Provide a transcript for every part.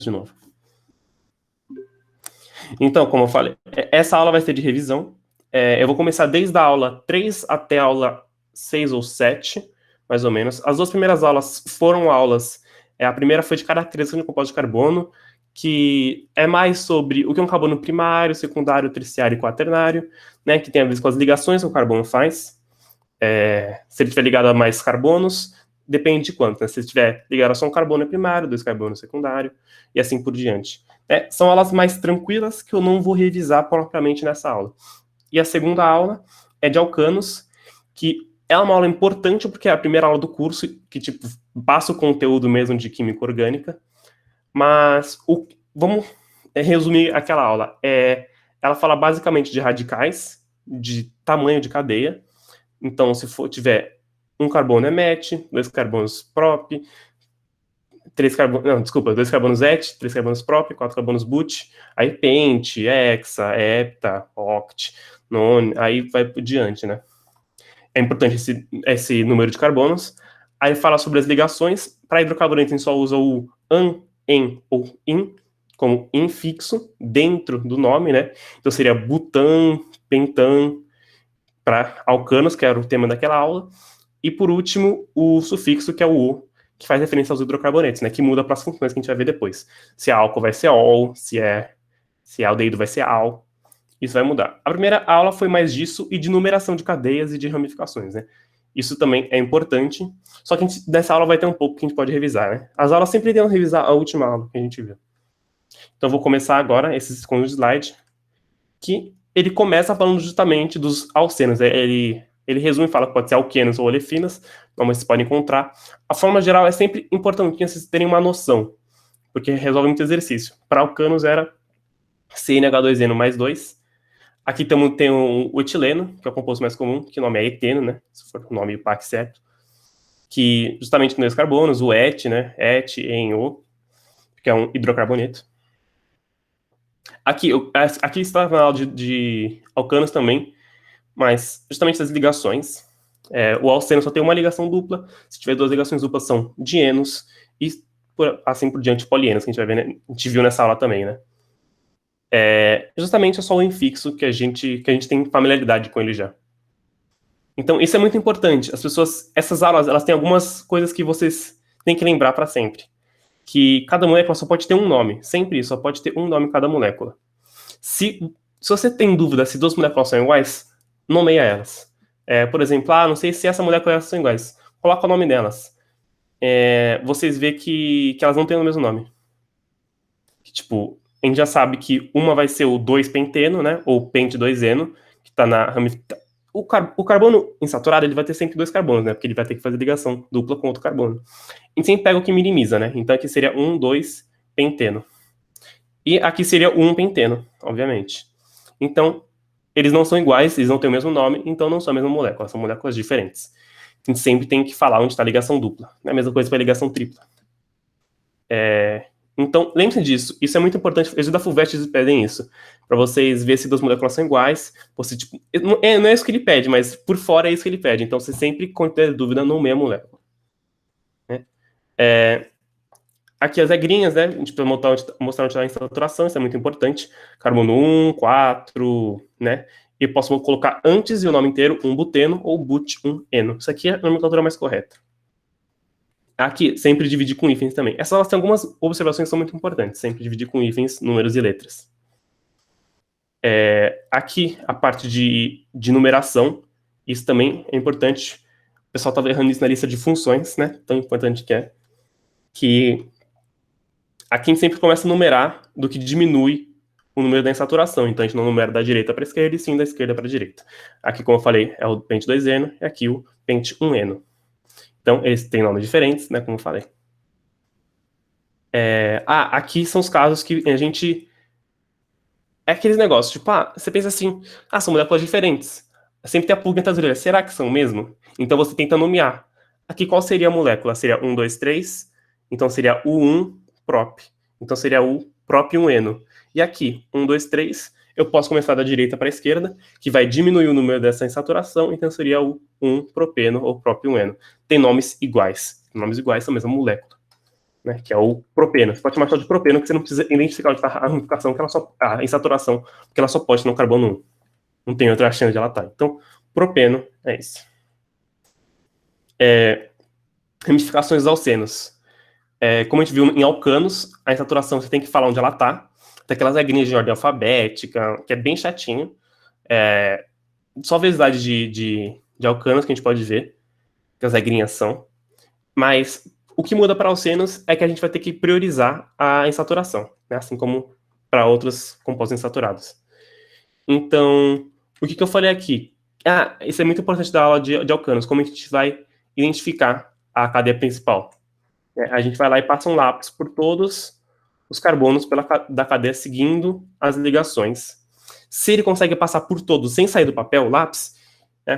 de novo. Então, como eu falei, essa aula vai ser de revisão. Eu vou começar desde a aula 3 até a aula 6 ou 7, mais ou menos. As duas primeiras aulas foram aulas... a primeira foi de caracterização de compostos de carbono, que é mais sobre o que é um carbono primário, secundário, terciário e quaternário, né, que tem a ver com as ligações que o carbono faz. Se ele estiver ligado a mais carbonos, depende de quanto, né? Se ele tiver ligado a só um carbono é primário, 2 carbonos é secundário, e assim por diante. São aulas mais tranquilas que eu não vou revisar propriamente nessa aula. E a segunda aula é de alcanos, que é uma aula importante porque é a primeira aula do curso, que tipo, passa o conteúdo mesmo de química orgânica, mas vamos resumir aquela aula. Ela fala basicamente de radicais, de tamanho de cadeia. Então, se tiver um carbono é met, 2 carbonos prop, 2 carbonos et, 3 carbonos prop, 4 carbonos but, aí pent, hexa, hepta, oct, non, aí vai por diante, né? É importante esse número de carbonos. Aí fala sobre as ligações. Para hidrocarbonetos, a gente só usa o an, en ou in, como infixo, dentro do nome, né? Então seria butan, pentan, para alcanos, que era o tema daquela aula. E por último, o sufixo, que é o o, que faz referência aos hidrocarbonetos, né? Que muda para as funções que a gente vai ver depois. Se é álcool vai ser ol, se é aldeído vai ser al. Isso vai mudar. A primeira aula foi mais disso e de numeração de cadeias e de ramificações, né? Isso também é importante. Só que dessa aula vai ter um pouco que a gente pode revisar, né? As aulas sempre tentam revisar a última aula que a gente viu. Então, eu vou começar agora esse segundo slide, que ele começa falando justamente dos alcenos. Ele resume e fala que pode ser alquenos ou olefinas, como vocês podem encontrar. A forma geral é sempre importante que vocês terem uma noção, porque resolve muito exercício. Para alcanos era CnH2eno mais 2. Aqui tem o etileno, que é o composto mais comum, que o nome é eteno, né? Se for o nome PAC certo. Que justamente tem 2 carbonos, o et, né? Et, en, o, que é um hidrocarboneto. Aqui está na aula de alcanos também, mas justamente as ligações. O alceno só tem uma ligação dupla. Se tiver 2 ligações duplas, são dienos, e assim por diante, polienos, que a gente vai ver, né? A gente viu nessa aula também, né? Justamente é só o infixo que a gente tem familiaridade com ele já. Então, isso é muito importante. Essas aulas, elas têm algumas coisas que vocês têm que lembrar para sempre. Que cada molécula só pode ter um nome. Sempre isso, só pode ter um nome cada molécula. Se você tem dúvida se 2 moléculas são iguais, nomeia elas. Por exemplo, não sei se essa molécula e essa são iguais. Coloca o nome delas. Vocês vê que elas não têm o mesmo nome. Que, tipo, a gente já sabe que uma vai ser o 2-penteno, né? Ou pent-2-eno, que está na ramificação. O carbono insaturado, ele vai ter sempre 2 carbonos, né? Porque ele vai ter que fazer ligação dupla com outro carbono. A gente sempre pega o que minimiza, né? Então aqui seria 1,2-penteno. E aqui seria 1-penteno, obviamente. Então, eles não são iguais, eles não têm o mesmo nome, então não são a mesma molécula, são moléculas diferentes. A gente sempre tem que falar onde está a ligação dupla. É a mesma coisa para a ligação tripla. Então, lembre-se disso. Isso é muito importante. Eles da FUVEST eles pedem isso. Para vocês verem se 2 moléculas são iguais. Você, tipo, não é isso que ele pede, mas por fora é isso que ele pede. Então, você sempre, quando ter dúvida, nomeia a molécula. Né? Aqui as regrinhas, né? A gente precisa mostrar onde está a saturação. Isso é muito importante. Carbono 1, 4, né? E eu posso colocar antes e o nome inteiro 1-buteno ou but-1-eno. Isso aqui é a nomenclatura mais correta. Aqui, sempre dividir com hífens também. Essas aulas têm algumas observações que são muito importantes. Sempre dividir com hífens, números e letras. Aqui, a parte de numeração. Isso também é importante. O pessoal estava errando isso na lista de funções, né? Tão importante que é. Que aqui a gente sempre começa a numerar do que diminui o número da insaturação. Então, a gente não numera da direita para a esquerda, e sim da esquerda para a direita. Aqui, como eu falei, é o pent-2-eno, e aqui o pent-1-eno. Então, eles têm nomes diferentes, né, como eu falei. Aqui são os casos que a gente... É aqueles negócios, tipo, você pensa assim, são moléculas diferentes. Sempre tem a pulga entre as orelhas. Será que são mesmo? Então, você tenta nomear. Aqui, qual seria a molécula? Seria 1, 2, 3. Então, seria U1-prop. Então, seria o prop-1-eno. E aqui, 1, 2, 3, eu posso começar da direita para a esquerda, que vai diminuir o número dessa insaturação, então seria o 1-propeno ou prop-1-eno. Tem nomes iguais. Nomes iguais são a mesma molécula. né, que é o propeno. Você pode chamar só de propeno, que você não precisa identificar onde está a ramificação, que ela só, a insaturação, porque ela só pode estar no carbono 1. Não tem outra chance de ela estar. Então, propeno é isso. Ramificações alcenos. Como a gente viu em alcanos, a insaturação você tem que falar onde ela está. Tem aquelas regrinhas de ordem alfabética, que é bem chatinho. Só a velocidade de alcanos que a gente pode ver, que as regrinhas são. Mas o que muda para alcenos é que a gente vai ter que priorizar a insaturação, né? Assim como para outros compostos insaturados. Então, o que eu falei aqui? Isso é muito importante da aula de alcanos, como a gente vai identificar a cadeia principal. A gente vai lá e passa um lápis por todos os carbonos da cadeia seguindo as ligações. Se ele consegue passar por todos sem sair do papel, o lápis,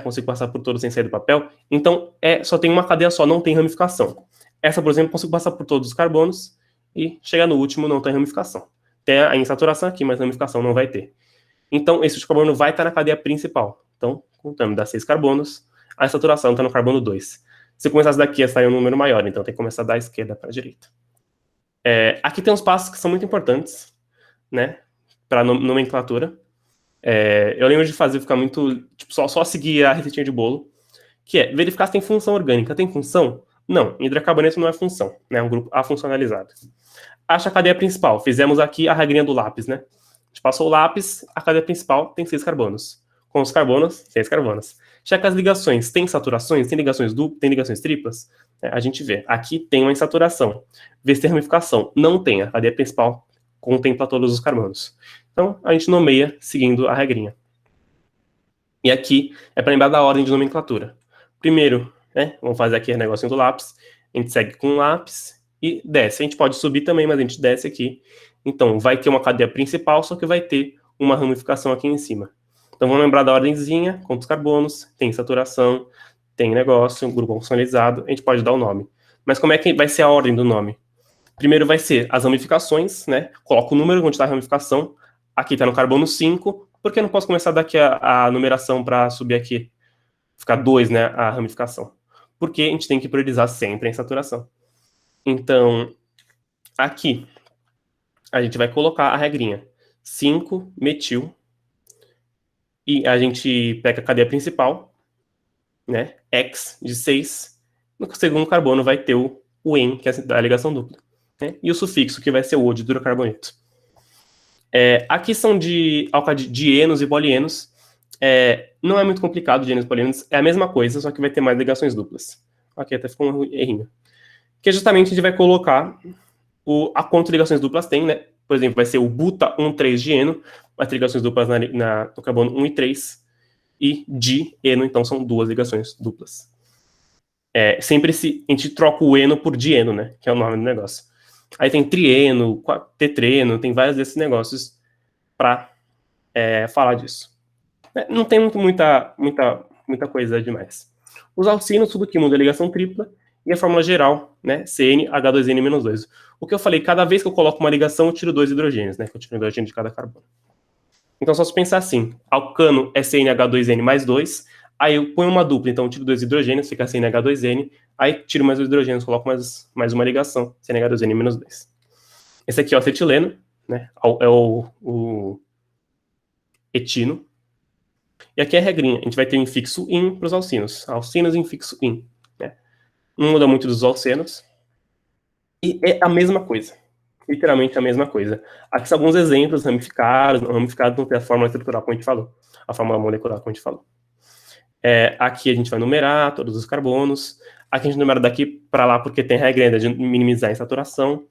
consigo passar por todos sem sair do papel, então só tem uma cadeia só, não tem ramificação. Essa, por exemplo, consigo passar por todos os carbonos e chegar no último, não tem ramificação. Tem a insaturação aqui, mas ramificação não vai ter. Então, esse carbono vai estar na cadeia principal. Então, contando, dá 6 carbonos, a insaturação está no carbono 2. Se eu começasse daqui, ia sair um número maior, então tem que começar da esquerda para a direita. Aqui tem uns passos que são muito importantes, né, para nomenclatura. Eu lembro de fazer, ficar muito, tipo, só seguir a receitinha de bolo, que é verificar se tem função orgânica. Tem função? Não, hidrocarboneto não é função, né, é um grupo afuncionalizado. Acha a cadeia principal. Fizemos aqui a regrinha do lápis, né? A gente passou o lápis, a cadeia principal tem 6 carbonos. Com os carbonos, 6 carbonos. Checa as ligações. Tem saturações? Tem ligações duplas? Tem ligações triplas? A gente vê. Aqui tem uma insaturação. Vê se tem ramificação. Não tem. A cadeia principal contempla todos os carbonos. Então, a gente nomeia seguindo a regrinha. E aqui é para lembrar da ordem de nomenclatura. Primeiro, vamos fazer aqui o negocinho do lápis. A gente segue com o lápis e desce. A gente pode subir também, mas a gente desce aqui. Então, vai ter uma cadeia principal, só que vai ter uma ramificação aqui em cima. Então, vamos lembrar da ordenzinha, quantos carbonos, tem saturação, tem negócio, um grupo funcionalizado, a gente pode dar o nome. Mas como é que vai ser a ordem do nome? Primeiro vai ser as ramificações, né? Coloco o número onde está a ramificação. Aqui está no carbono 5, porque eu não posso começar daqui a numeração para subir aqui, ficar 2, né, a ramificação. Porque a gente tem que priorizar sempre a insaturação. Então, aqui, a gente vai colocar a regrinha 5 metil, e a gente pega a cadeia principal, né, X de 6, no segundo carbono vai ter o en, que é a ligação dupla, né, e o sufixo, que vai ser o O de hidrocarboneto. Aqui são de enos e polienos. Não é muito complicado, dienos e polienos, é a mesma coisa, só que vai ter mais ligações duplas. Aqui até ficou um errinho. Que justamente a gente vai colocar a quantas ligações duplas tem, né? Por exemplo, vai ser o buta 1,3-dieno, vai ter ligações duplas no carbono 1 e 3, e dieno, então são 2 ligações duplas. Sempre a gente troca o eno por dieno, né? Que é o nome do negócio. Aí tem trieno, tetreno, tem vários desses negócios para falar disso. Não tem muita coisa demais. Os alcinos, tudo que muda é ligação tripla, e a fórmula geral, né, CnH2n-2. O que eu falei, cada vez que eu coloco uma ligação, eu tiro 2 hidrogênios, né, que eu tiro um hidrogênio de cada carbono. Então, só se pensar assim, alcano é CnH2n mais 2, aí eu ponho uma dupla, então eu tiro 2 hidrogênios, fica CnH2n, aí tiro mais 2 hidrogênios, coloco mais uma ligação, CnH2n-2. Esse aqui é o acetileno, né, é o etino. E aqui é a regrinha, a gente vai ter um infixo in para os alcinos infixo in. Né? Não muda muito dos alcenos. E é a mesma coisa. Literalmente a mesma coisa. Aqui são alguns exemplos ramificados não tem a fórmula estrutural, como a gente falou. A fórmula molecular, como a gente falou. Aqui a gente vai numerar todos os carbonos. Aqui a gente numera daqui para lá, porque tem a regra ainda de minimizar a insaturação.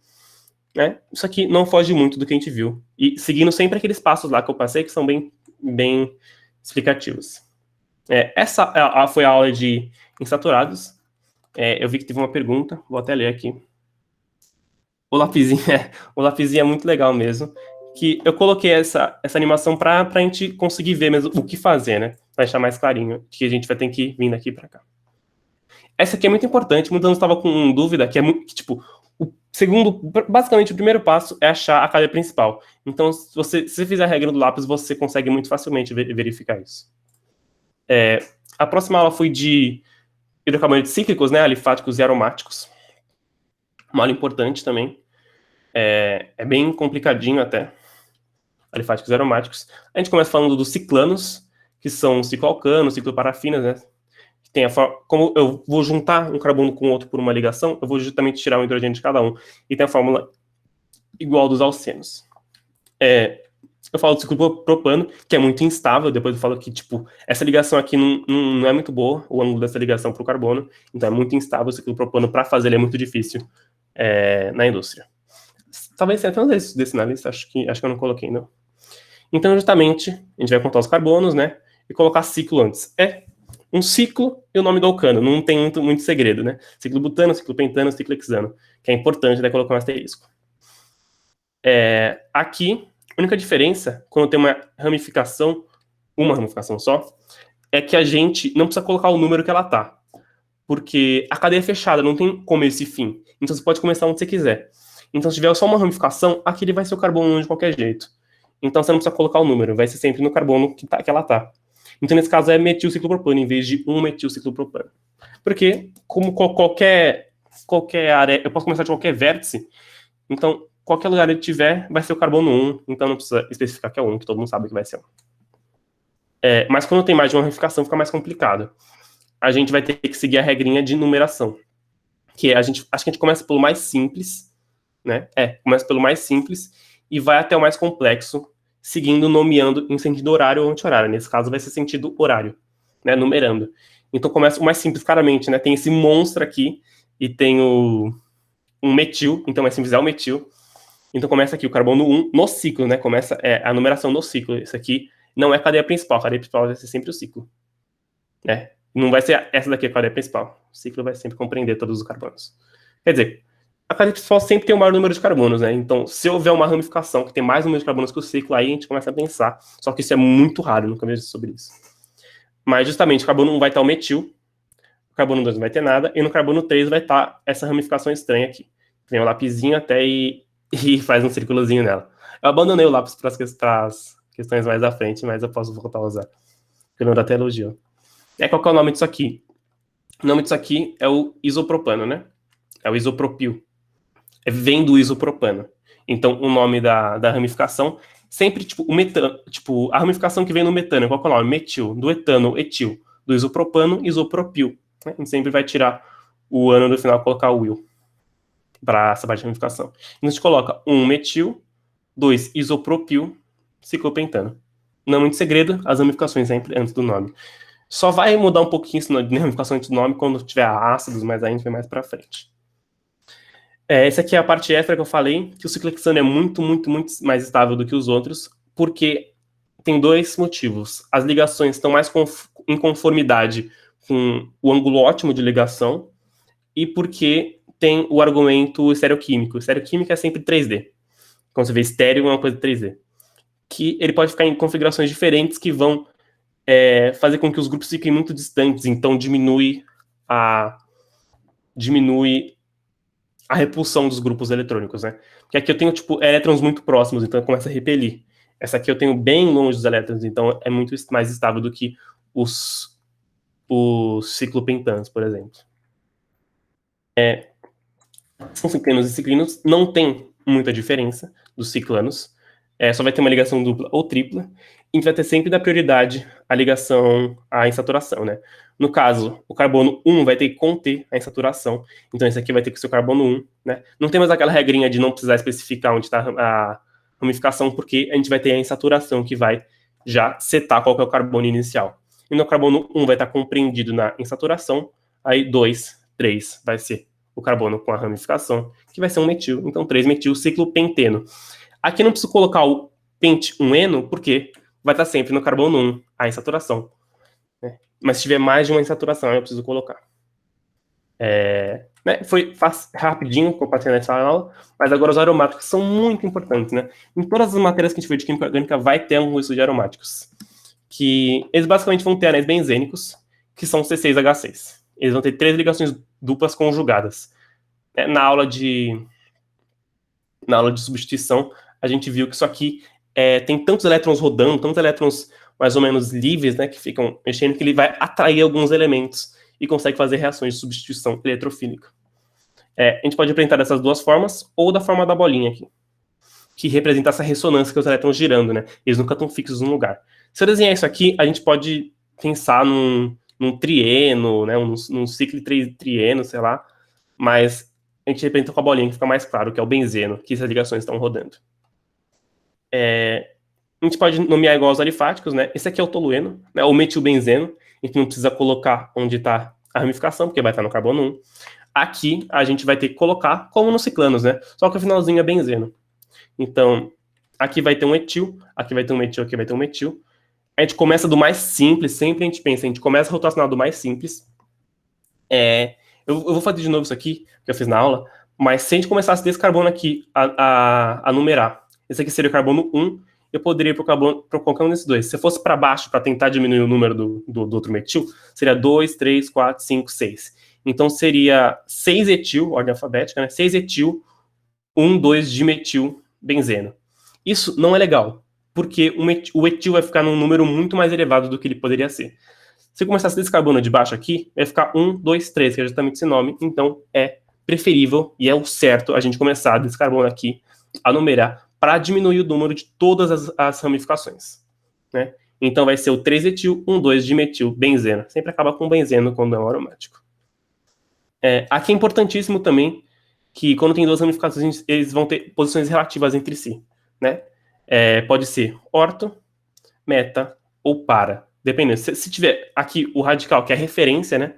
Né? Isso aqui não foge muito do que a gente viu. E seguindo sempre aqueles passos lá que eu passei, que são bem explicativos. Essa foi a aula de insaturados. Eu vi que teve uma pergunta, vou até ler aqui. O lapisinho é muito legal mesmo. Que eu coloquei essa animação para a gente conseguir ver mesmo o que fazer, né? Para deixar mais clarinho que a gente vai ter que vir daqui para cá. Essa aqui é muito importante. Muita gente estava com dúvida que tipo, basicamente o primeiro passo é achar a cadeia principal. Então, se você fizer a regra do lápis, você consegue muito facilmente verificar isso. A próxima aula foi de hidrocarbonetos cíclicos, né, alifáticos e aromáticos. Mole importante também. É bem complicadinho até. Alifáticos aromáticos. A gente começa falando dos ciclanos, que são cicloalcanos, cicloparafinas, né? Tem como eu vou juntar um carbono com outro por uma ligação, eu vou justamente tirar o hidrogênio de cada um. E tem a fórmula igual dos alcenos. Eu falo do ciclo propano, que é muito instável. Depois eu falo que, tipo, essa ligação aqui não é muito boa, o ângulo dessa ligação para o carbono. Então é muito instável o ciclo propano. Para fazer ele é muito difícil na indústria. Talvez tenha até um desse na lista, acho que eu não coloquei, não. Então, justamente, a gente vai contar os carbonos, né? E colocar ciclo antes. É um ciclo e o nome do alcano. Não tem muito segredo, né? Ciclo butano, ciclo pentano, ciclo hexano. Que é importante, daí colocar um asterisco. Aqui, a única diferença, quando tem uma ramificação só, é que a gente não precisa colocar o número que ela tá. Porque a cadeia é fechada, não tem começo e fim. Então você pode começar onde você quiser. Então, se tiver só uma ramificação, aqui ele vai ser o carbono 1 de qualquer jeito. Então você não precisa colocar o número, vai ser sempre no carbono que ela tá. Então, nesse caso, é metilciclopropano, em vez de 1 metilciclopropano. Porque, como qualquer área, eu posso começar de qualquer vértice, então, qualquer lugar ele tiver, vai ser o carbono 1, então não precisa especificar que é 1, que todo mundo sabe que vai ser 1. Mas quando tem mais de uma ramificação, fica mais complicado. A gente vai ter que seguir a regrinha de numeração, que acho que a gente começa pelo mais simples, né? Começa pelo mais simples e vai até o mais complexo, seguindo, nomeando em sentido horário ou anti-horário. Nesse caso, vai ser sentido horário, né? Numerando. Então, começa o mais simples, claramente, né? Tem esse monstro aqui e tem um metil, então o mais simples é o metil. Então, começa aqui o carbono 1 no ciclo, né? Começa a numeração no ciclo. Isso aqui não é a cadeia principal. A cadeia principal vai ser sempre o ciclo, né? Não vai ser essa daqui a cadeia principal. O ciclo vai sempre compreender todos os carbonos. Quer dizer, a cadeia principal sempre tem o maior número de carbonos, né? Então, se houver uma ramificação que tem mais número de carbonos que o ciclo, aí a gente começa a pensar. Só que isso é muito raro, nunca vejo sobre isso. Mas, justamente, o carbono 1 vai estar o metil, o carbono 2 não vai ter nada, e no carbono 3 vai estar essa ramificação estranha aqui. Vem o lapisinho até e faz um círculozinho nela. Eu abandonei o lápis para as questões mais à frente, mas eu posso voltar a usar. Porque não dá até elogio. Qual que é o nome disso aqui? O nome disso aqui é o isopropano, né? É o isopropil. Vem do isopropano. Então, o nome da ramificação, sempre, tipo, o metano, tipo, a ramificação que vem no metano, qual que é o nome? Metil. Do etano, etil. Do isopropano, isopropil. A gente sempre vai tirar o ano do final e colocar o il para essa parte de ramificação. Então, a gente coloca 1 metil, 2 isopropil, ciclopentano. Não é muito segredo, as ramificações sempre antes do nome. Só vai mudar um pouquinho isso na ramificação antes do nome quando tiver ácidos, mas aí a gente vai mais para frente. Essa aqui é a parte extra que eu falei, que o ciclo hexano é muito, muito, muito mais estável do que os outros, porque tem dois motivos. As ligações estão mais em conformidade com o ângulo ótimo de ligação e porque tem o argumento estereoquímico. Estereoquímica é sempre 3D. Quando você vê estéreo, é uma coisa 3D. Que ele pode ficar em configurações diferentes que vão fazer com que os grupos fiquem muito distantes, então diminui a repulsão dos grupos eletrônicos, né? Porque aqui eu tenho, tipo, elétrons muito próximos, então começa a repelir. Essa aqui eu tenho bem longe dos elétrons, então é muito mais estável do que os ciclopentanos, por exemplo. São ciclinos e ciclinos, não tem muita diferença dos ciclanos, só vai ter uma ligação dupla ou tripla, e a gente vai ter sempre da prioridade a ligação à insaturação, né? No caso, o carbono 1 vai ter que conter a insaturação, então esse aqui vai ter que ser o carbono 1, né? Não tem mais aquela regrinha de não precisar especificar onde está a ramificação, porque a gente vai ter a insaturação que vai já setar qual que é o carbono inicial. E no carbono 1 vai estar compreendido na insaturação, aí 2, 3 vai ser o carbono com a ramificação, que vai ser um metil, então 3-metil ciclopenteno. Aqui não preciso colocar o pente-1-eno, porque vai estar sempre no carbono 1, a insaturação. Né? Mas se tiver mais de uma insaturação, eu preciso colocar. Foi rapidinho compartilhar essa aula, mas agora os aromáticos são muito importantes, né? Em todas as matérias que a gente vê de química orgânica vai ter um estudo de aromáticos. Que eles basicamente vão ter anéis benzênicos, que são C6H6. Eles vão ter 3 ligações duplas conjugadas. Na aula de substituição, a gente viu que isso aqui tem tantos elétrons rodando, tantos elétrons mais ou menos livres, né, que ficam mexendo, que ele vai atrair alguns elementos e consegue fazer reações de substituição eletrofílica. A gente pode apresentar dessas duas formas, ou da forma da bolinha aqui, que representa essa ressonância que os elétrons girando, né? Eles nunca estão fixos num lugar. Se eu desenhar isso aqui, a gente pode pensar num trieno, né? Num ciclo trieno, sei lá. Mas a gente representa com a bolinha que fica mais claro, que é o benzeno, que essas ligações estão rodando. A gente pode nomear igual aos alifáticos, né? Esse aqui é o tolueno, né? O metilbenzeno. A gente não precisa colocar onde está a ramificação, porque vai estar no carbono 1. Aqui a gente vai ter que colocar como nos ciclanos, né? Só que o finalzinho é benzeno. Então, aqui vai ter um etil, aqui vai ter um metil, aqui vai ter um metil. A gente começa do mais simples, sempre a gente pensa, a gente começa a rotacionar do mais simples. Eu vou fazer de novo isso aqui, que eu fiz na aula, mas se a gente começasse desse carbono aqui a numerar, esse aqui seria o carbono 1, eu poderia ir para qualquer um desses dois. Se eu fosse para baixo, para tentar diminuir o número do outro metil, seria 2, 3, 4, 5, 6. Então seria 6 etil, ordem alfabética, né? 6 etil, 1, 2 dimetil, benzeno. Isso não é legal, porque o etil vai ficar num número muito mais elevado do que ele poderia ser. Se eu começasse desse carbono de baixo aqui, vai ficar 1, 2, 3, que é justamente esse nome. Então é preferível e é o certo a gente começar desse carbono aqui a numerar para diminuir o número de todas as ramificações, né? Então vai ser o 3-etil, 1,2-dimetil, benzeno. Sempre acaba com benzeno quando é um aromático. Aqui é importantíssimo também que quando tem duas ramificações, eles vão ter posições relativas entre si, né? Pode ser orto, meta ou para. Dependendo. Se tiver aqui o radical, que é a referência, né?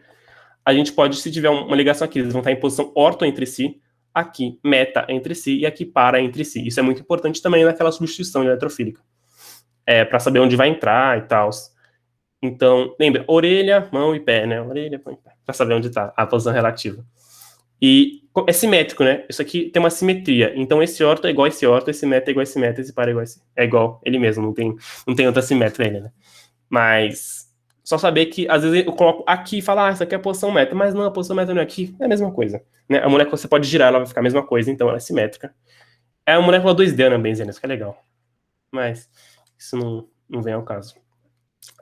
A gente pode, se tiver uma ligação aqui, eles vão estar em posição orto entre si, aqui meta entre si e aqui para entre si. Isso é muito importante também naquela substituição eletrofílica. Para saber onde vai entrar e tal. Então, lembra, orelha, mão e pé, né? Orelha, mão e pé. Para saber onde está a posição relativa. E é simétrico, né? Isso aqui tem uma simetria. Então, esse orto é igual a esse orto, esse meta é igual a esse meta, esse para é igual a esse. É igual ele mesmo, não tem outra simétria ele, né? Mas só saber que, às vezes, eu coloco aqui e falo, isso aqui é a posição meta. Mas não, a posição meta não é aqui. É a mesma coisa. Né? A molécula você pode girar, ela vai ficar a mesma coisa, então ela é simétrica. É a molécula 2D, né, benzeno? Isso que é legal. Mas isso não vem ao caso.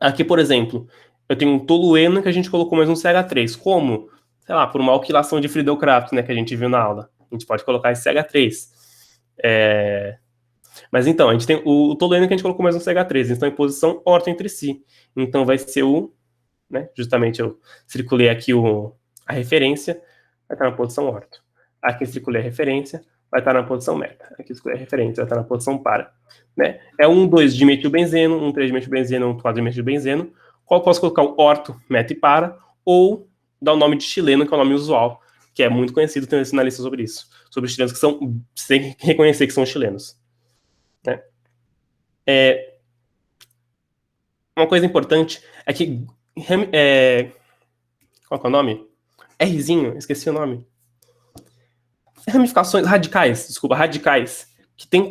Aqui, por exemplo, eu tenho um tolueno que a gente colocou mais um CH3. Como? Sei lá, por uma alquilação de Friedel-Crafts, né, que a gente viu na aula. A gente pode colocar esse CH3. Mas então, a gente tem o tolueno que a gente colocou mais um CH3. Eles estão em posição orto entre si. Então vai ser né, justamente eu circulei aqui a referência, vai estar na posição orto. Aqui eu circulei a referência, vai estar na posição meta. Aqui eu circulei a referência, vai estar na posição para. Né? É 1,2 dimetilbenzeno, 1,3 dimetilbenzeno, 1,4 dimetilbenzeno. Qual eu posso colocar o orto, meta e para, ou dar o nome de chileno, que é o nome usual, que é muito conhecido, tem um sinalista sobre isso. Sobre os chilenos que são, sem reconhecer que são chilenos. Né? Uma coisa importante é que qual que é o nome? Rzinho, esqueci o nome. Ramificações radicais, que tem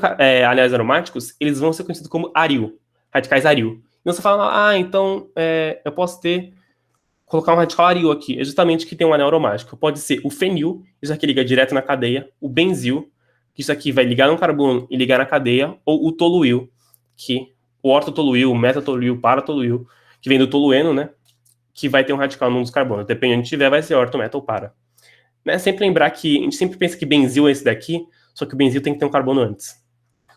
anéis aromáticos, eles vão ser conhecidos como aril, radicais aril. Então você fala, então eu posso colocar um radical aril aqui, é justamente que tem um anel aromático. Pode ser o fenil, isso aqui liga direto na cadeia, o benzil, que isso aqui vai ligar no carbono e ligar na cadeia, ou o toluil, que o ortotoluil, o metatoluil, o paratoluil, que vem do tolueno, né? Que vai ter um radical num dos carbonos. Dependendo de onde tiver, vai ser orto, meta ou para. Né? Sempre lembrar que a gente sempre pensa que benzil é esse daqui, só que o benzil tem que ter um carbono antes.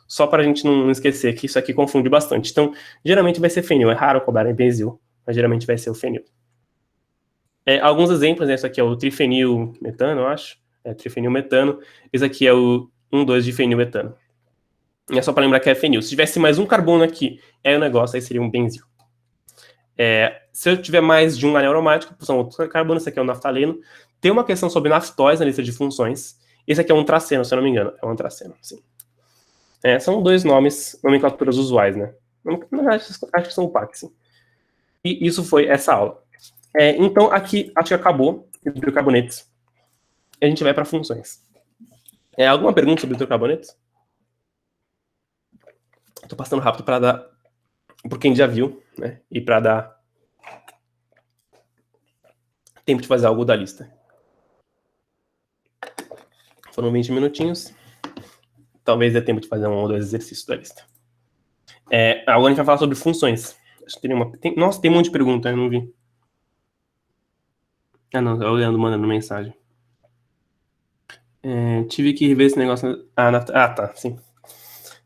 Só para a gente não esquecer que isso aqui confunde bastante. Então, geralmente vai ser fenil. É raro cobrarem benzil, mas geralmente vai ser o fenil. Alguns exemplos, né? Isso aqui é o trifenil metano, eu acho. Trifenil metano. Esse aqui é o 1,2-difenil metano. É só para lembrar que é fenil. Se tivesse mais um carbono aqui, o negócio, aí seria um benzil. Se eu tiver mais de um anel aromático, são outros carbonos, esse aqui é o naftaleno. Tem uma questão sobre naftóis na lista de funções. Esse aqui é um traceno, se eu não me engano. É um antraceno, sim. São dois nomes, nomenclaturas usuais, né? Acho que são o PAC, sim. E isso foi essa aula. Então, aqui, acho que acabou hidrocarbonetos. E a gente vai para funções. Alguma pergunta sobre hidrocarbonetos? Estou passando rápido para dar, por quem já viu, né? E para dar tempo de fazer algo da lista. Foram 20 minutinhos. Talvez dê tempo de fazer um ou dois exercícios da lista. Agora a gente vai falar sobre funções. Acho que teria nossa, tem um monte de pergunta, eu não vi. Não, é o Leandro mandando mensagem. Tive que rever esse negócio. Tá, sim.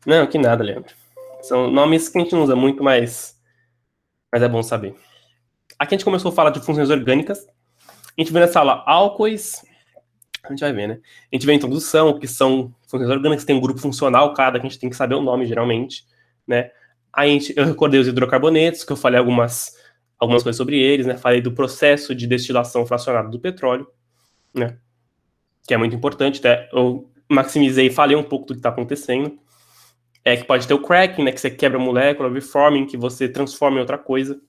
Não, que nada, Leandro. São nomes que a gente não usa muito, mas é bom saber. Aqui a gente começou a falar de funções orgânicas. A gente vê nessa aula álcoois. A gente vai ver, né? A gente vê a introdução, que são funções orgânicas, tem um grupo funcional, cada que a gente tem que saber o nome, geralmente, né? Eu recordei os hidrocarbonetos, que eu falei algumas coisas sobre eles, né? Falei do processo de destilação fracionada do petróleo, né? Que é muito importante, né? Eu maximizei e falei um pouco do que está acontecendo. Que pode ter o cracking, né? Que você quebra a molécula, o reforming, que você transforma em outra coisa.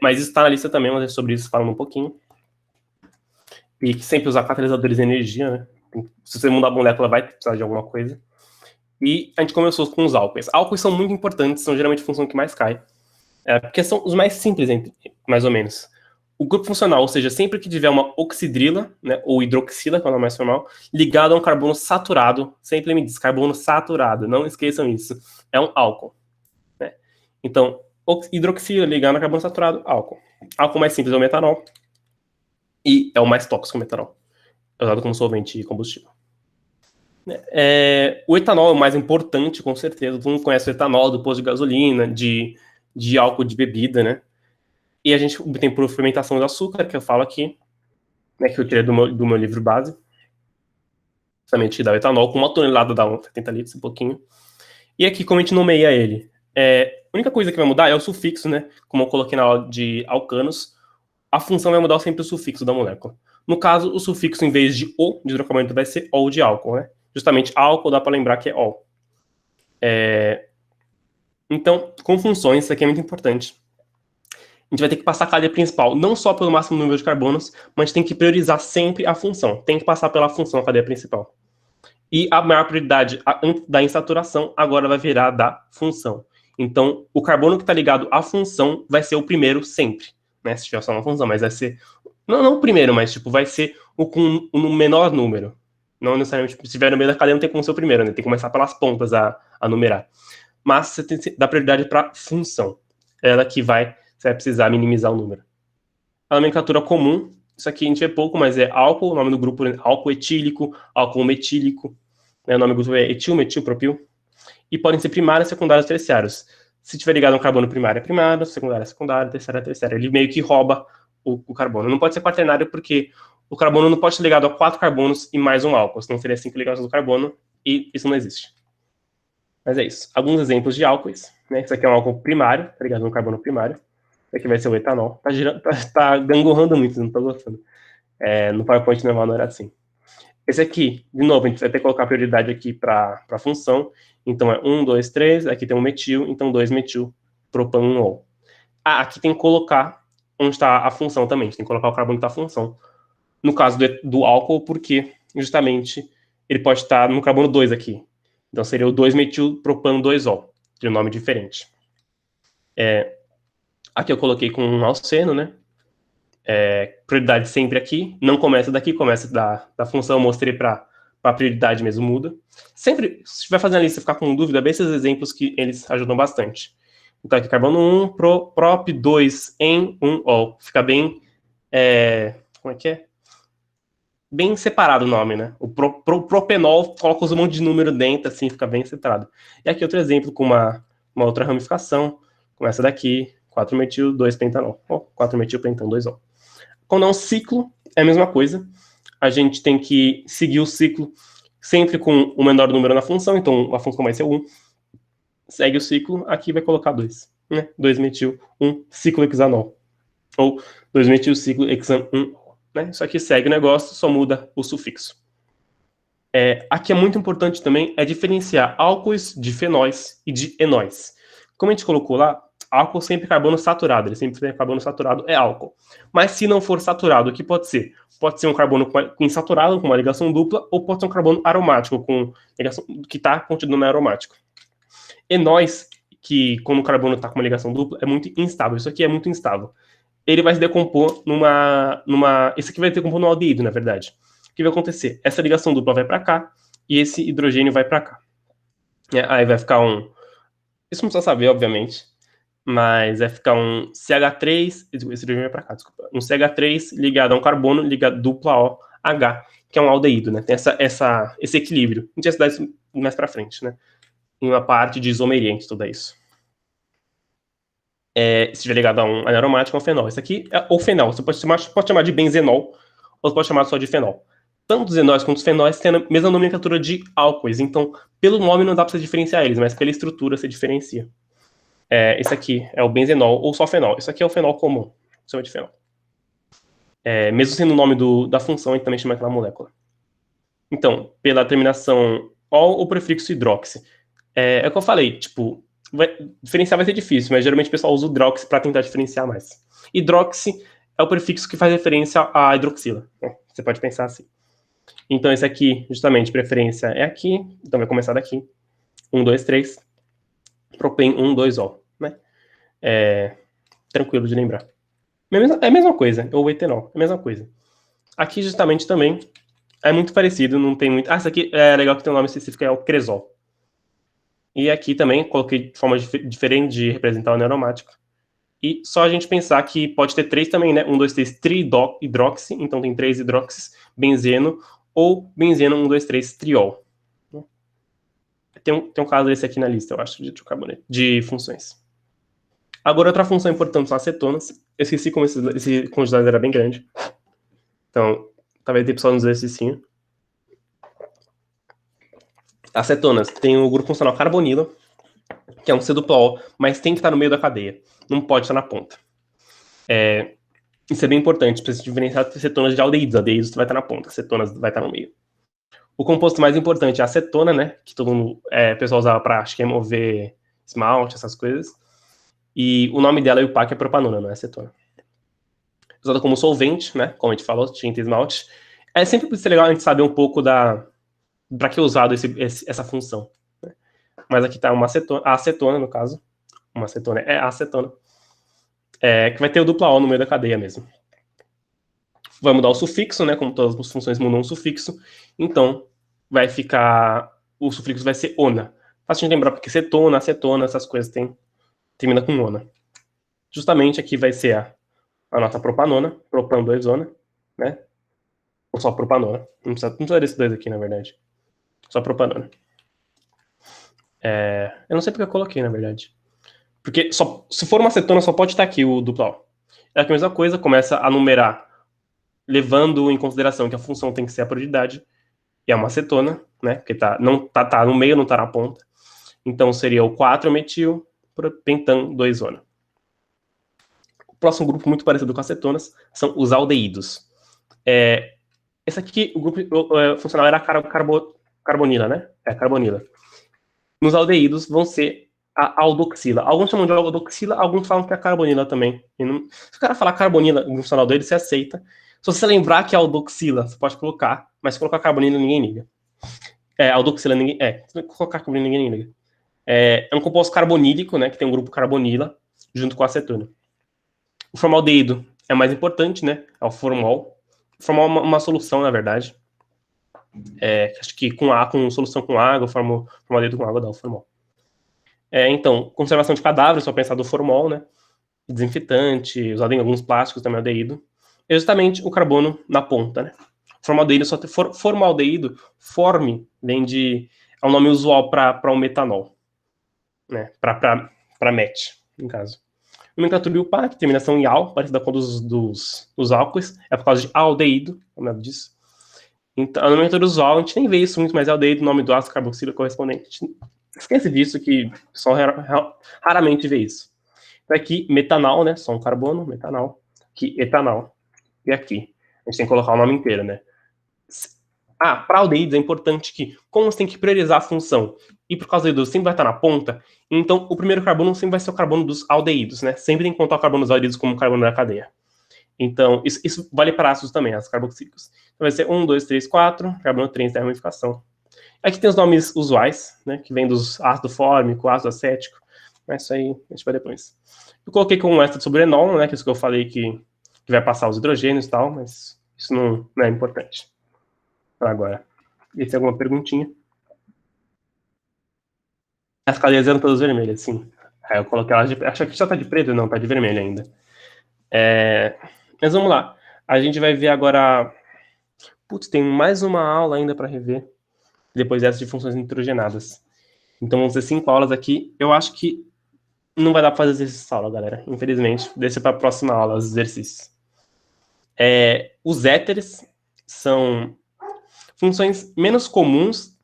Mas isso está na lista também, mas é sobre isso falando um pouquinho. E que sempre usar catalisadores de energia, né? Se você mudar a molécula, vai precisar de alguma coisa. E a gente começou com os álcoois. Álcoois são muito importantes, são geralmente a função que mais cai. Porque são os mais simples, mais ou menos. O grupo funcional, ou seja, sempre que tiver uma oxidrila, né, ou hidroxila, que é o nome mais formal, ligado a um carbono saturado, sempre me diz carbono saturado, não esqueçam isso, é um álcool. Né? Então, hidroxila ligado a carbono saturado, álcool. Álcool mais simples é o metanol, e é o mais tóxico, o metanol. É usado como solvente e combustível. O etanol é o mais importante, com certeza. Todo mundo conhece o etanol do posto de gasolina, de álcool de bebida, né? E a gente obtém por fermentação de açúcar, que eu falo aqui, né, que eu tirei do meu livro base. Justamente dá o etanol com 1 tonelada dá 70 litros, um pouquinho. E aqui, como a gente nomeia ele? A única coisa que vai mudar é o sufixo, né? Como eu coloquei na aula de alcanos, a função vai mudar sempre o sufixo da molécula. No caso, o sufixo, em vez de O de hidrocarboneto, vai ser OL de álcool, né? Justamente álcool dá para lembrar que é OL. Então, com funções, isso aqui é muito importante. A gente vai ter que passar a cadeia principal, não só pelo máximo número de carbonos, mas a gente tem que priorizar sempre a função. Tem que passar pela função a cadeia principal. E a maior prioridade da insaturação agora vai virar da função. Então, o carbono que está ligado à função vai ser o primeiro sempre. Né? Se tiver só uma função, mas vai ser... Não o primeiro, mas tipo, vai ser o com o menor número. Não necessariamente, se estiver no meio da cadeia, não tem como ser o primeiro, né? Tem que começar pelas pontas a numerar. Mas você tem que dar prioridade para a função. Ela que você vai precisar minimizar o número. A nomenclatura comum, isso aqui a gente vê pouco, mas é álcool, o nome do grupo é álcool etílico, álcool metílico, né? O nome do grupo é etil, metil, propil. E podem ser primários, secundários, terciários. Se tiver ligado a um carbono, primário é primário, secundário é secundário, terciário é terciário. Ele meio que rouba o carbono. Não pode ser quaternário porque o carbono não pode ser ligado a 4 carbonos e mais um álcool, senão seria 5 ligações do carbono, e isso não existe. Mas é isso. Alguns exemplos de álcoois. Né? Isso aqui é um álcool primário, tá ligado no carbono primário. Isso aqui vai ser o etanol. Tá gangorrando muito, não tô gostando. No PowerPoint normal não era assim. Esse aqui, de novo, a gente vai ter que colocar prioridade aqui para a função. Então é 1, 2, 3. Aqui tem um metil, então 2-metil propanol. Aqui tem que colocar onde está a função também. A gente tem que colocar o carbono que está a função. No caso do álcool, porque justamente ele pode estar no carbono 2 aqui. Então seria o 2-metil-propano-2-ol, de um nome diferente. Aqui eu coloquei com um alceno, né? Prioridade sempre aqui. Não começa daqui, começa da função. Eu mostrei para a prioridade mesmo muda. Sempre, se estiver fazendo a lista e ficar com dúvida, vê esses exemplos que eles ajudam bastante. Então aqui carbono 1, prop 2 em 1-ol. Fica bem... como é que é? Bem separado o nome, né? O propenol coloca um monte de número dentro, assim, fica bem separado. E aqui outro exemplo com uma outra ramificação, como essa daqui, 4-metil, 2-pentanol. 4-metil-pentan, 2-ol. Quando é um ciclo, é a mesma coisa. A gente tem que seguir o ciclo sempre com o menor número na função, então a função vai ser 1. Segue o ciclo, aqui vai colocar 2. Né? 2-metil, 1-ciclohexanol. Ou 2-metil-ciclohexan 1. Né? Isso aqui segue o negócio, só muda o sufixo. Aqui é muito importante também diferenciar álcoois de fenóis e de enóis. Como a gente colocou lá, álcool sempre é carbono saturado, ele sempre tem carbono saturado, é álcool. Mas se não for saturado, o que pode ser? Pode ser um carbono insaturado, com uma ligação dupla, ou pode ser um carbono aromático, com ligação, que está contido no aromático. Enóis, que quando o carbono está com uma ligação dupla, é muito instável. Isso aqui é muito instável. Ele vai se decompor esse aqui vai se decompor no aldeído, na verdade. O que vai acontecer? Essa ligação dupla vai para cá e esse hidrogênio vai para cá. Aí vai ficar um... Isso não precisa saber, obviamente. Mas vai ficar um CH3... Esse hidrogênio vai para cá, desculpa. Um CH3 ligado a um carbono ligado dupla OH, que é um aldeído, né? Tem esse equilíbrio. A gente vai estudar isso mais pra frente, né? Em uma parte de isomeria, a gente estuda isso. Se estiver ligado a um anaromático, é um fenol. Isso aqui é o fenol. Você pode chamar de benzenol, ou você pode chamar só de fenol. Tanto os enóis quanto os fenóis têm a mesma nomenclatura de álcoois. Então, pelo nome não dá pra você diferenciar eles, mas pela estrutura você diferencia. Esse aqui é o benzenol ou só fenol. Isso aqui é o fenol comum. Chama de fenol. Mesmo sendo o nome da função, a gente também chama aquela molécula. Então, pela terminação ol ou prefixo hidroxi. É o que eu falei, tipo, diferenciar vai ser difícil, mas geralmente o pessoal usa o hidroxi para tentar diferenciar mais. Hidroxi é o prefixo que faz referência à hidroxila. Você pode pensar assim. Então, esse aqui, justamente, preferência é aqui. Então, vai começar daqui. 1, 2, 3. Propen 1, 2, ol. Né? Tranquilo de lembrar. É a mesma coisa, ou etanol, é a mesma coisa. Aqui, justamente, também é muito parecido, não tem muito... esse aqui é legal que tem um nome específico, é o cresol. E aqui também coloquei forma diferente de representar o aromático. E só a gente pensar que pode ter 3 também, né? 1, 2, 3, tri-hidroxi, então tem 3 hidroxis, benzeno, ou benzeno 1, 2, 3, triol. Tem um caso desse aqui na lista, eu acho, de funções. Agora, outra função importante são acetonas. Eu esqueci como esse quantidade era bem grande. Então, talvez dê só nos exercício. Acetonas tem o grupo funcional carbonila, que é um C-duplo-O, mas tem que estar no meio da cadeia. Não pode estar na ponta. Isso é bem importante, para se diferenciar de cetonas de aldeídos. Aldeídos vai estar na ponta, cetonas vai estar no meio. O composto mais importante é a acetona, né? Que todo mundo, o pessoal usava para, acho que remover esmalte, essas coisas. E o nome dela e o PAC é propanona, não é acetona. Usada como solvente, né? Como a gente falou, tinta e esmalte. É sempre por isso legal a gente saber um pouco para que é usado essa função. Né? Mas aqui está a acetona, no caso. Uma acetona é a acetona. Que vai ter o dupla O no meio da cadeia mesmo. Vai mudar o sufixo, né? Como todas as funções mudam o sufixo. Então, vai ficar... O sufixo vai ser ona. Fácil de lembrar, porque cetona, acetona, essas coisas termina com ona. Justamente aqui vai ser a nossa propanona, propan 2-ona, né? Ou só propanona. Não precisa desses dois aqui, na verdade. Só propanona. Eu não sei porque eu coloquei, na verdade. Porque se for uma acetona, só pode estar aqui o dupla O. É a mesma coisa, começa a numerar levando em consideração que a função tem que ser a prioridade, e é uma acetona, né? Porque tá no meio, não tá na ponta. Então seria o 4-metil pentan 2-ona. O próximo grupo muito parecido com acetonas são os aldeídos. Esse aqui, o grupo funcional era carbonila, né? Carbonila. Nos aldeídos vão ser a aldoxila. Alguns chamam de aldoxila, alguns falam que é carbonila também. Se o cara falar carbonila no funcional dele, você aceita. Se você lembrar que é aldoxila, você pode colocar, mas se colocar carbonila, ninguém liga. Aldoxila, se colocar carbonila, ninguém liga. É um composto carbonílico, né, que tem um grupo carbonila, junto com a acetona. O formaldeído é mais importante, né, é o formol. O formol é uma solução, na verdade. Acho que com solução com água, formaldeído com água dá o formol. Então, conservação de cadáveres, só pensar do formol, né, desinfetante, usado em alguns plásticos também, aldeído. É justamente o carbono na ponta, né? Formaldeído, formaldeído, vem é um nome usual para um metanol, né? Para MET, no caso. Nomenclatura UPAC, terminação em al, parecida com a dos álcoois, é por causa de aldeído, como é disso. Então, a nomenclatura usual, a gente nem vê isso muito, mas é aldeído, o nome do ácido carboxílico correspondente. Esquece disso, que o pessoal raramente vê isso. Então, aqui, metanol, né? Só um carbono, metanol. Aqui, etanol. E aqui, a gente tem que colocar o nome inteiro, né? Para aldeídos é importante que, como você tem que priorizar a função e por causa do aldeído sempre vai estar na ponta, então o primeiro carbono sempre vai ser o carbono dos aldeídos, né? Sempre tem que contar o carbono dos aldeídos como carbono da cadeia. Então, isso vale para ácidos também, ácidos carboxílicos. Então vai ser 1, 2, 3, 4, carbono 3 da ramificação. Aqui tem os nomes usuais, né? Que vem dos ácido fórmico, ácido acético, mas isso aí a gente vai depois. Eu coloquei com um éster de sobrenol, né? Que é isso que eu falei que vai passar os hidrogênios e tal, mas isso não é importante. Agora, e tem alguma perguntinha? As cadeias eram todas vermelhas, sim. Aí eu coloquei elas de... Acho que já tá de preto, não, tá de vermelho ainda. Mas vamos lá. A gente vai ver agora Putz, tem mais uma aula ainda para rever, depois dessa de funções nitrogenadas. Então vão ser 5 aulas aqui. Eu acho que não vai dar para fazer exercício nessa aula, galera. Infelizmente, deixa para a próxima aula os exercícios. Os éteres são funções menos comuns,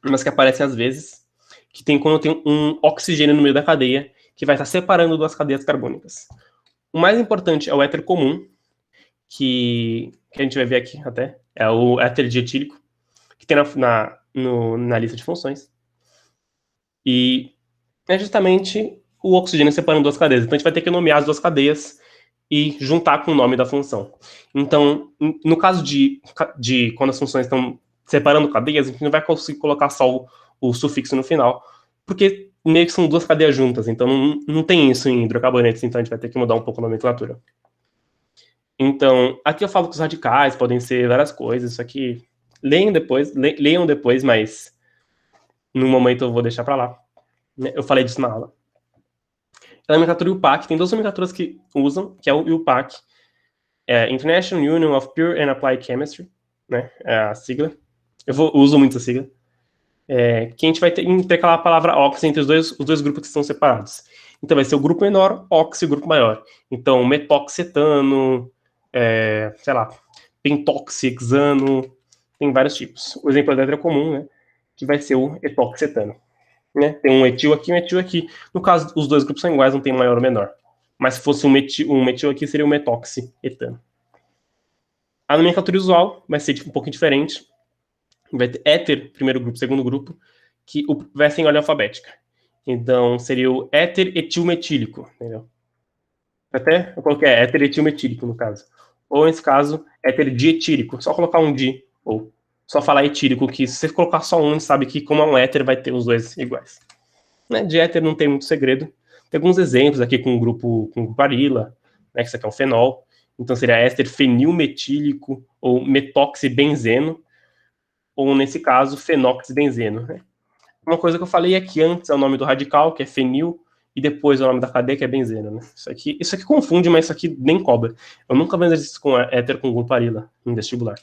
mas que aparecem às vezes, que tem quando tem um oxigênio no meio da cadeia, que vai estar separando duas cadeias carbônicas. O mais importante é o éter comum, que a gente vai ver aqui até, é o éter dietílico, que tem na lista de funções. E é justamente o oxigênio separando duas cadeias. Então a gente vai ter que nomear as duas cadeias e juntar com o nome da função. Então, no caso de quando as funções estão separando cadeias, a gente não vai conseguir colocar só o sufixo no final, porque meio que são duas cadeias juntas, então não tem isso em hidrocarbonetos, então a gente vai ter que mudar um pouco a nomenclatura. Então, aqui eu falo que os radicais podem ser várias coisas, isso aqui leiam depois, mas no momento eu vou deixar para lá. Eu falei disso na aula. A nomenclatura UPAC, tem duas nomenclaturas que usam, que é o UPAC, International Union of Pure and Applied Chemistry, né, é a sigla. Uso muito essa sigla. Que a gente vai intercalar a palavra oxi entre os dois grupos que estão separados. Então vai ser o grupo menor, oxi, o grupo maior. Então, metoxetano, sei lá, pentoxihexano, tem vários tipos. O exemplo da letra comum, né, que vai ser o etoxetano. Né? Tem um etil aqui e um etil aqui. No caso, os dois grupos são iguais, não tem maior ou menor. Mas se fosse um metil aqui, seria o metoxietano. A nomenclatura usual vai ser um pouquinho diferente. Vai ter éter, primeiro grupo, segundo grupo, que vai ser em ordem alfabética. Então, seria o éter etilmetílico, entendeu? Até eu coloquei éter etilmetílico, no caso. Ou, nesse caso, éter dietílico. Só colocar um di, ou só falar etílico, que se você colocar só um, a gente sabe que, como é um éter, vai ter os dois iguais. Né? De éter não tem muito segredo. Tem alguns exemplos aqui com o grupo arila, né, que isso aqui é um fenol. Então, seria éster fenilmetílico ou metoxibenzeno, ou, nesse caso, fenoxibenzeno. Né? Uma coisa que eu falei aqui antes é o nome do radical, que é fenil, e depois o nome da cadeia, que é benzeno. Né? Isso aqui confunde, mas isso aqui nem cobra. Eu nunca vi exercício com éter com grupo arila em vestibular.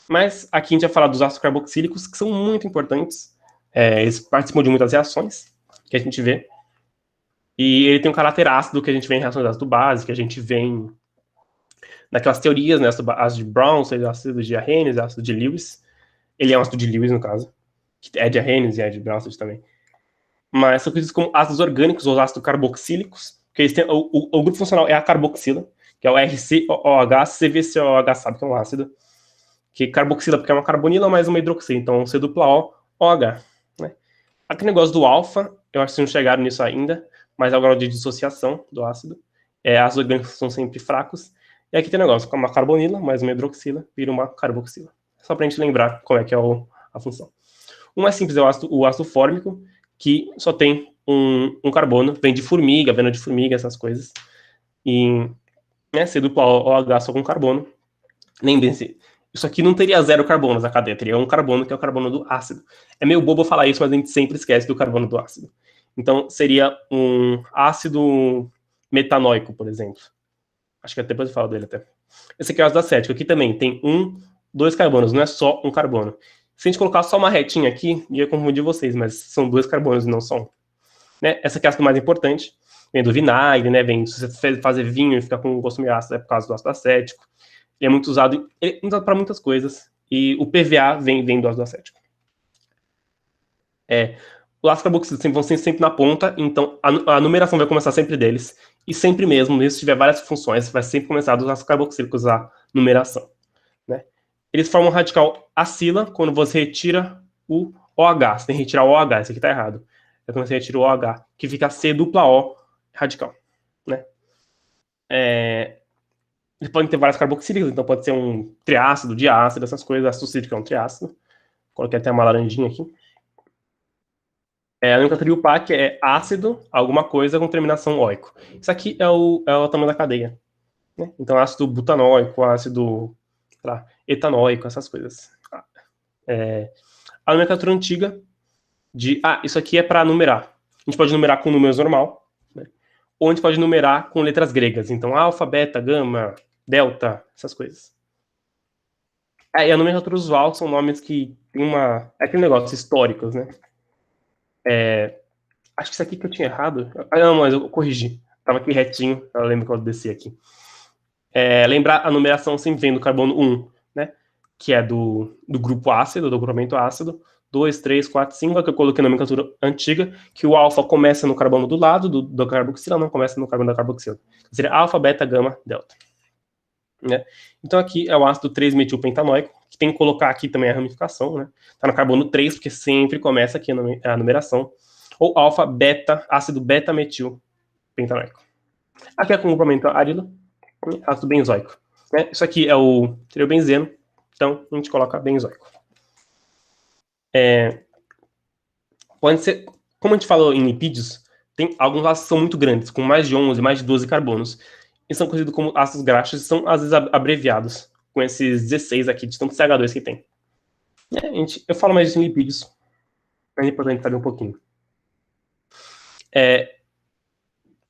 Mas aqui a gente vai falar dos ácidos carboxílicos, que são muito importantes. Eles participam de muitas reações que a gente vê. E ele tem um caráter ácido que a gente vê em reações de ácido base, que a gente vê naquelas teorias, né? Ácido de Brown, ácido de Arrhenius, ácido de Lewis. Ele é um ácido de Lewis, no caso. Que é de Arrhenius e é de Brown também. Mas são conhecidos como ácidos orgânicos ou ácidos carboxílicos, que eles têm, o grupo funcional é a carboxila, que é o RCOH, CVCOH, sabe que é um ácido. Que carboxila porque é uma carbonila mais uma hidroxila, então C dupla O, OH. Né? Aquele negócio do alfa, eu acho que não chegaram nisso ainda, mas é o grau de dissociação do ácido. Ácidos orgânicos são sempre fracos. E aqui tem um negócio, como uma carbonila mais uma hidroxila, vira uma carboxila. Só pra gente lembrar como é que é a função. O mais simples é o ácido fórmico, que só tem um carbono, vem de formiga, veneno de formiga, essas coisas. E C dupla OH só com carbono. Lembrem-se, isso aqui não teria 0 carbonos na cadeia, teria um carbono, que é o carbono do ácido. É meio bobo falar isso, mas a gente sempre esquece do carbono do ácido. Então, seria um ácido metanóico, por exemplo. Acho que depois eu falo dele até. Esse aqui é o ácido acético. Aqui também tem 2 carbonos, não é só um carbono. Se a gente colocar só uma retinha aqui, ia confundir vocês, mas são 2 carbonos e não só um. Né? Essa aqui é a ácido mais importante. Vem do vinagre, né? Vem, se você fazer vinho e ficar com um gosto meio ácido, é por causa do ácido acético. Ele é muito usado para muitas coisas. E o PVA vem do ácido acético. Os ácidos carboxílicos vão ser sempre na ponta, então a numeração vai começar sempre deles. E sempre mesmo, se tiver várias funções, vai sempre começar dos ácidos carboxílicos a numeração. Né? Eles formam um radical acila quando você retira o OH. Você tem que retirar o OH, isso aqui está errado. É quando você retira o OH, que fica C dupla O radical. Né? Eles podem ter vários carboxílicos, então pode ser um triácido, diácido, essas coisas. Ácido cítrico é um triácido. Coloquei até uma laranjinha aqui. A nomenclatura UPAC é ácido, alguma coisa com terminação oico. Isso aqui é o tamanho da cadeia. Né? Então, ácido butanóico, ácido etanóico, essas coisas. A nomenclatura antiga isso aqui é para numerar. A gente pode numerar com números normal, né? Ou a gente pode numerar com letras gregas. Então, alfa, beta, gama, delta, essas coisas. E a nomenclatura usual são nomes que tem uma... É aquele negócio, históricos, né? Acho que isso aqui que eu tinha errado... não, mas eu corrigi. Tava aqui retinho, eu lembro que eu desci aqui. Lembrar, a numeração sempre vem do carbono 1, né? Que é do grupo ácido, do grupamento ácido. 2, 3, 4, 5, que eu coloquei na nomenclatura antiga, que o alfa começa no carbono do lado do carboxila, não começa no carbono da carboxila. Seria alfa, beta, gama, delta. Né? Então aqui é o ácido 3-metilpentanoico, que tem que colocar aqui também a ramificação, né? Tá no carbono 3, porque sempre começa aqui a numeração. Ou alfa, beta, ácido beta-metilpentanoico. Aqui é com o complemento arilo, ácido benzoico. Né? Isso aqui seria o benzeno, então a gente coloca benzoico. Pode ser, como a gente falou em lipídios, tem alguns ácidos que são muito grandes, com mais de 11, mais de 12 carbonos. E são conhecidos como ácidos graxos, e são às vezes abreviados, com esses 16 aqui, de tanto CH2 que tem. Eu falo mais disso em lipídios, mas é importante saber um pouquinho.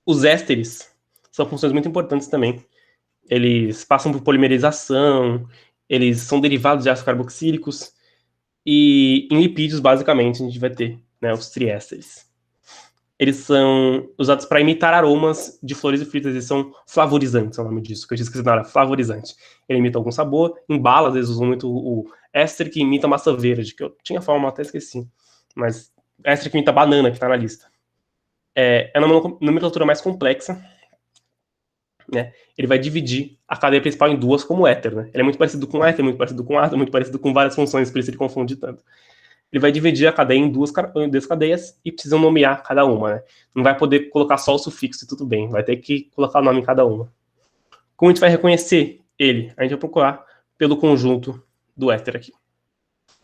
Os ésteres são funções muito importantes também. Eles passam por polimerização, eles são derivados de ácidos carboxílicos, e em lipídios, basicamente, a gente vai ter, né, os triésteres. Eles são usados para imitar aromas de flores e frutas, eles são flavorizantes, é o nome disso, que eu tinha esquecido na hora, flavorizante. Ele imita algum sabor, em bala, às vezes usam muito o éster que imita maçã verde, que eu tinha forma, até esqueci, mas éster que imita banana, que está na lista. É uma nomenclatura mais complexa, né? Ele vai dividir a cadeia principal em duas como éter, né? Ele é muito parecido com éter, muito parecido com átomo, muito parecido com várias funções, por isso ele confunde tanto. Ele vai dividir a cadeia em duas cadeias e precisa nomear cada uma, né? Não vai poder colocar só o sufixo e tudo bem, vai ter que colocar o nome em cada uma. Como a gente vai reconhecer ele? A gente vai procurar pelo conjunto do éter aqui,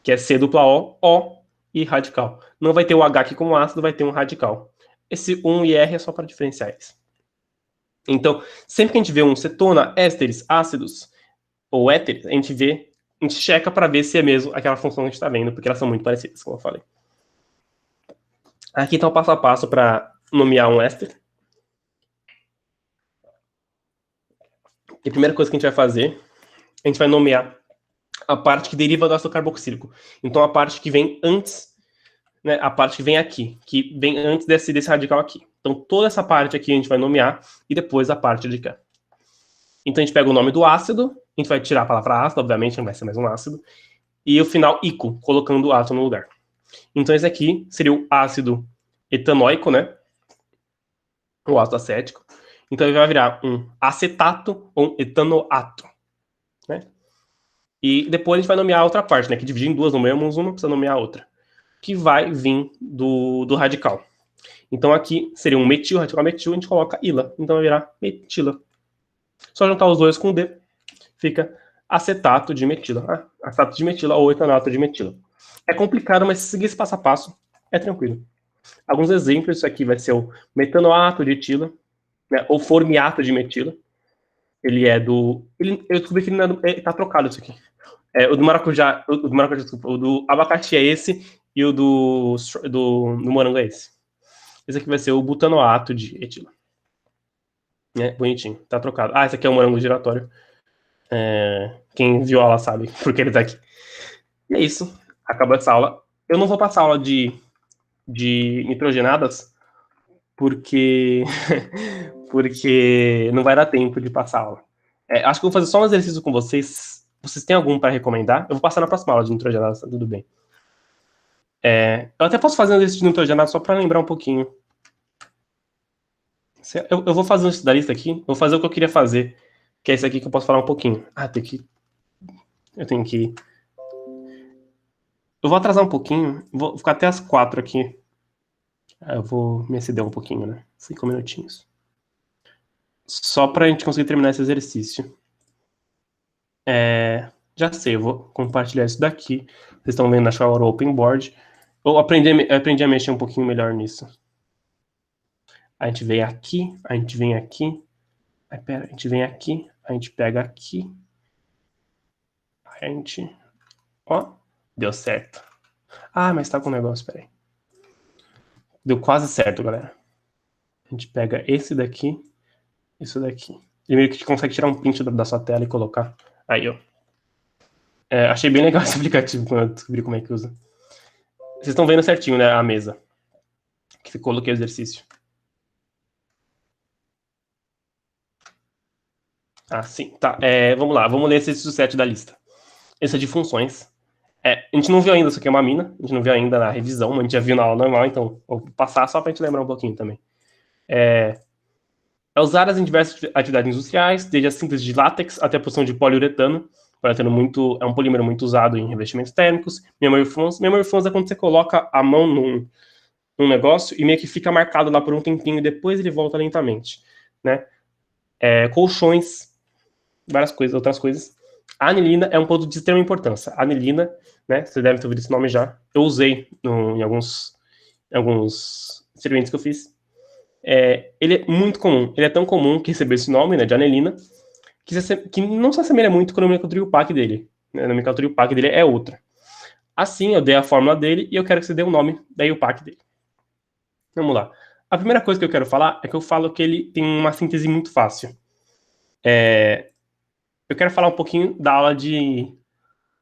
que é C dupla O e radical. Não vai ter o H aqui como ácido, vai ter um radical. Esse 1 e R é só para diferenciar eles. Então, sempre que a gente vê um cetona, ésteres, ácidos ou éteres, a gente checa para ver se é mesmo aquela função que a gente está vendo, porque elas são muito parecidas, como eu falei. Aqui está o passo a passo para nomear um éster. E a primeira coisa que a gente vai fazer, a gente vai nomear a parte que deriva do ácido carboxílico. Então, a parte que vem antes, né, a parte que vem aqui, que vem antes desse radical aqui. Então, toda essa parte aqui a gente vai nomear e depois a parte de cá. Então, a gente pega o nome do ácido, a gente vai tirar a palavra ácido, obviamente, não vai ser mais um ácido, e o final ico, colocando o átomo no lugar. Então, esse aqui seria o ácido etanóico, né? O ácido acético. Então, ele vai virar um acetato ou um etanoato, né? E depois a gente vai nomear a outra parte, né? Que dividir em duas, nomeamos uma, precisa nomear a outra. Que vai vir do radical. Então, aqui seria um metil, radical metil, a gente coloca ila. Então, vai virar metila. Só juntar os dois com D, fica acetato de metila. Acetato de metila ou etanato de metila. É complicado, mas se seguir esse passo a passo, é tranquilo. Alguns exemplos, isso aqui vai ser o metanoato de etila, né, ou formiato de metila. Ele é do... eu descobri que ele tá trocado isso aqui. O do maracujá, desculpa, o do abacate é esse, e o do morango é esse. Esse aqui vai ser o butanoato de etila. Bonitinho, tá trocado. Esse aqui é o morango giratório. Quem viu a aula sabe porque ele tá aqui. E é isso. Acabou essa aula. Eu não vou passar aula de nitrogenadas, porque não vai dar tempo de passar aula. Acho que eu vou fazer só um exercício com vocês. Vocês têm algum para recomendar? Eu vou passar na próxima aula de nitrogenadas, tá tudo bem. Eu até posso fazer um exercício de nitrogenadas só para lembrar um pouquinho. Eu vou fazer um estudo da lista aqui. Vou fazer o que eu queria fazer, que é esse aqui que eu posso falar um pouquinho. Eu tenho que... Eu vou atrasar um pouquinho. Vou ficar até as 4 aqui. Eu vou me exceder um pouquinho, né? 5 minutinhos. Só pra gente conseguir terminar esse exercício. Já sei, eu vou compartilhar isso daqui. Vocês estão vendo, acho que agora o Open Board. Eu aprendi a mexer um pouquinho melhor nisso. A gente vem aqui, a gente vem aqui. A gente vem aqui, a gente pega aqui. A gente... Ó, deu certo. Mas tá com um negócio, peraí. Deu quase certo, galera. A gente pega esse daqui, isso daqui. E meio que consegue tirar um print da sua tela e colocar. Aí, ó. Achei bem legal esse aplicativo quando eu descobri como é que usa. Vocês estão vendo certinho, né, a mesa que coloquei o exercício. Ah, sim. Tá, vamos lá. Vamos ler esse exercício 7 da lista. Esse é de funções. A gente não viu ainda, isso aqui é uma mina. A gente não viu ainda na revisão, mas a gente já viu na aula normal, então vou passar só pra gente lembrar um pouquinho também. Usadas em diversas atividades industriais, desde a síntese de látex até a produção de poliuretano. É um polímero muito usado em revestimentos térmicos. Memory foams. Memory foams é quando você coloca a mão num negócio e meio que fica marcado lá por um tempinho e depois ele volta lentamente, né? Colchões, várias coisas, outras coisas. A anilina é um produto de extrema importância. A anilina, né? Você deve ter ouvido esse nome já. Eu usei em alguns experimentos que eu fiz. Ele é muito comum. Ele é tão comum que recebeu esse nome, né, de anilina, que não se assemelha muito com a nomenclatura UPAC dele. A nomenclatura UPAC dele é outra. Assim, eu dei a fórmula dele e eu quero que você dê o nome da UPAC dele. Vamos lá. A primeira coisa que eu quero falar é que eu falo que ele tem uma síntese muito fácil. Eu quero falar um pouquinho da aula de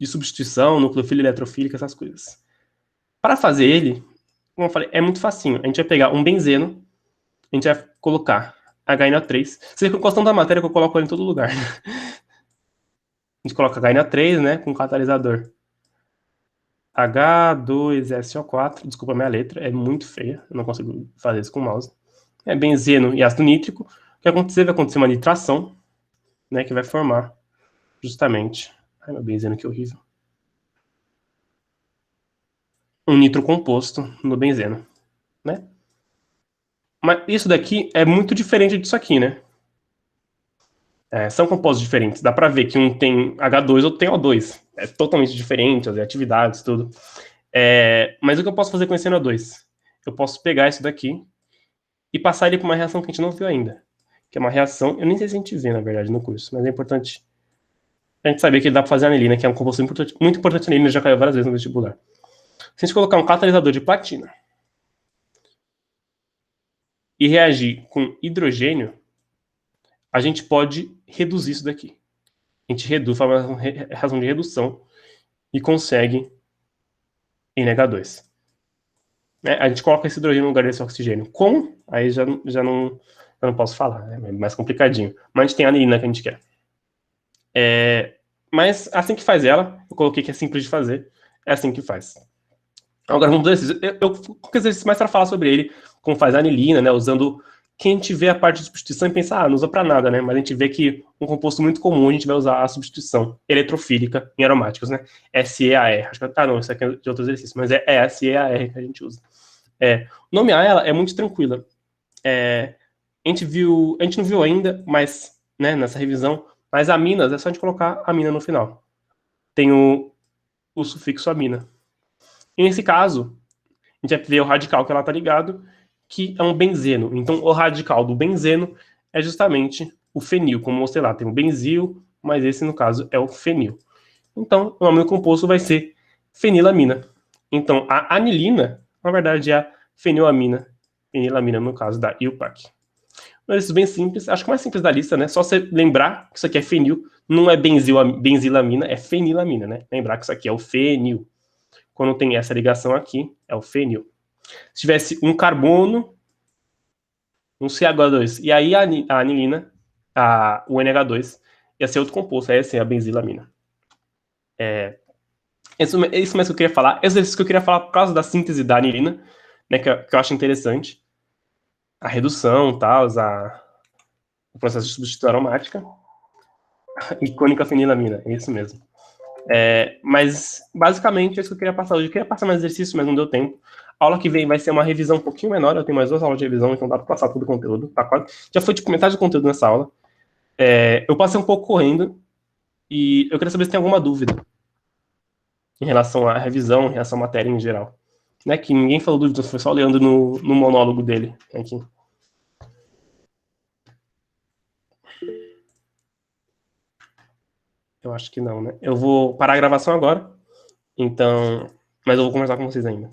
substituição, nucleofílica, eletrofílica, essas coisas. Para fazer ele, como eu falei, é muito facinho. A gente vai pegar um benzeno, a gente vai colocar HNO3. Você fica gostando da matéria que eu coloco ele em todo lugar. A gente coloca HNO3, né, com catalisador H2SO4, desculpa a minha letra, é muito feia, eu não consigo fazer isso com o mouse. É benzeno e ácido nítrico. O que acontecer? Vai acontecer uma nitração, né, que vai formar justamente. Ai, meu benzeno, que horrível. Um nitro composto no benzeno, né? Mas isso daqui é muito diferente disso aqui, né? São compostos diferentes. Dá pra ver que um tem H2 ou outro tem O2. É totalmente diferente, as atividades, tudo. Mas o que eu posso fazer com esse NO2? Eu posso pegar isso daqui e passar ele para uma reação que a gente não viu ainda. Que é uma reação, eu nem sei se a gente vê, na verdade, no curso, mas é importante a gente saber que ele dá para fazer anilina, que é um composto muito importante. A anilina já caiu várias vezes no vestibular. Se a gente colocar um catalisador de platina e reagir com hidrogênio, a gente pode reduzir isso daqui. A gente reduz, faz uma reação de redução e consegue NH2. A gente coloca esse hidrogênio no lugar desse oxigênio. Como? Aí já não posso falar, né? É mais complicadinho. Mas a gente tem a anilina que a gente quer. Mas assim que faz ela, eu coloquei que é simples de fazer, é assim que faz. Agora vamos ver exercício. Eu coloquei exercício mais para falar sobre ele, como faz a anilina, né? Usando. Que a gente vê a parte de substituição e pensa, não usa para nada, né? Mas a gente vê que um composto muito comum a gente vai usar a substituição eletrofílica em aromáticos, né? SEAR. Acho que, não, isso aqui é de outro exercício, mas é SEAR que a gente usa. Nomear ela é muito tranquila. A gente não viu ainda, mas, né, nessa revisão, mas aminas é só a gente colocar amina no final. Tem o sufixo amina. E nesse caso, a gente vai ver o radical que ela tá ligado, que é um benzeno. Então, o radical do benzeno é justamente o fenil. Como mostrei lá, tem o benzil, mas esse, no caso, é o fenil. Então, o nome do composto vai ser fenilamina. Então, a anilina, na verdade, é a fenilamina. Fenilamina, no caso da IUPAC. Mas isso é bem simples. Acho que o mais simples da lista, né? Só você lembrar que isso aqui é fenil. Não é benzilamina, é fenilamina, né? Lembrar que isso aqui é o fenil. Quando tem essa ligação aqui, é o fenil. Se tivesse um carbono, um CH2, e aí a anilina, o NH2, ia ser outro composto, aí ia ser a benzilamina. Isso mesmo que eu queria falar. Esse exercício que eu queria falar por causa da síntese da anilina, né, que eu acho interessante. A redução, tal, o processo de substituição aromática. Icônica fenilamina, é isso mesmo. Mas, basicamente, é isso que eu queria passar hoje. Eu queria passar mais exercício, mas não deu tempo. A aula que vem vai ser uma revisão um pouquinho menor. Eu tenho mais 2 aulas de revisão, então dá para passar todo o conteúdo. Tá quase. Já foi tipo metade do conteúdo nessa aula. Eu passei um pouco correndo e eu queria saber se tem alguma dúvida em relação à revisão, em relação à matéria em geral. Né, que ninguém falou dúvida, foi só olhando no monólogo dele aqui. Eu acho que não, né? Eu vou parar a gravação agora, então, mas eu vou conversar com vocês ainda.